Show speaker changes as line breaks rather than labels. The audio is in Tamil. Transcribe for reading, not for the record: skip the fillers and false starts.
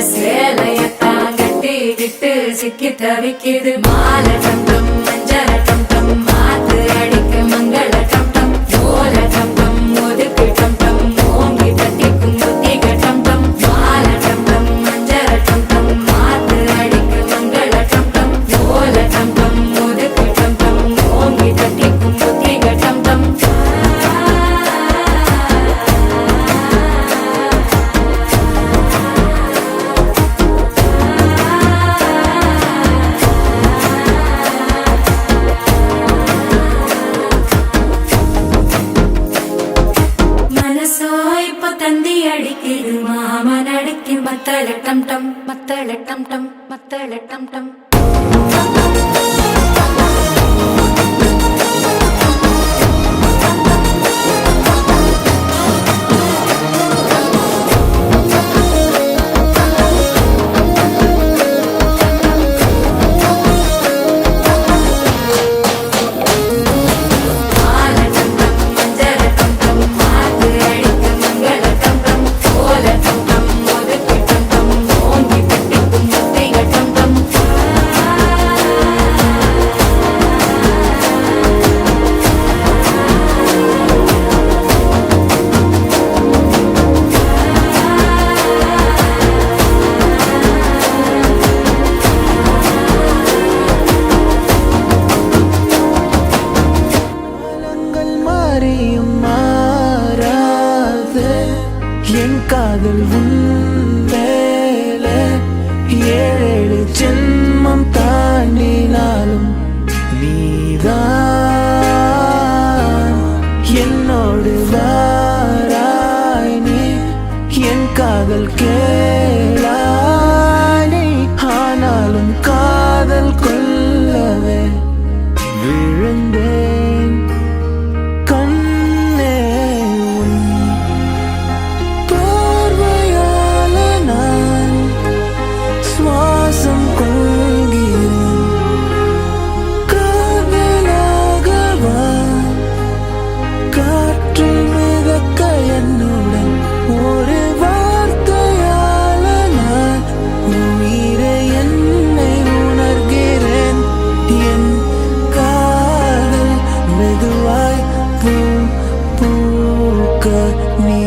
சேலையத்தான் கட்டிக்கிட்டு சிக்கி தவிக்குது மாலை டம் டம் மஞ்சள டம் டம் மாத்து அடிக்க மங்கள டம் டம் ஓல டம் டம் ஒதுக்கு டம் டம் ஓங்கி தட்டிக்கும் புத்திக டம் டம் மாலை டம் டம் மஞ்சள டம் டம் மாத்து அடிக்க மங்கள டம் டம் ஓல டம் டம் ஒதுக்கு டம் டம் ஓங்கி தட்டிக்கும் புத்திக டம் டம் மனசோ இப்ப தந்தி அடிக்குது மாமன் அடிக்கு மத்தள டம் டம் மத்தள டம் டம் மத்தள டம் டம் மாலை டம் டம் மஞ்சள டம் டம் மாத்து அடிக்க மங்கள டம் டம் ஓல டம் டம் ஒதுக்கு டம் டம் ஓங்கி தட்டிக்கும் முத்திக டம் டம்
காலங்கள் மாறியும் மாறாது என் காதல் உன் மேலே ஏழு ஜென்மம் தாண்டினாலும் நீதான் என்னோடு வாராய் நீ என் காதல் கேளாய் நீ ஆனாலும் காதல் கொள்ளவே விழுந்தேன் கண்ணே உன் பார்வையால நான் சுவாசம் கொள்கிறேன் காதலாகவா காற்றில் மிதக்க என்னுடன் ஒரு வார்த்தையால நான் உயிரை என்னை உணர்கிறேன் என் காதல் மெதுவாய் பூ பூக்க நீ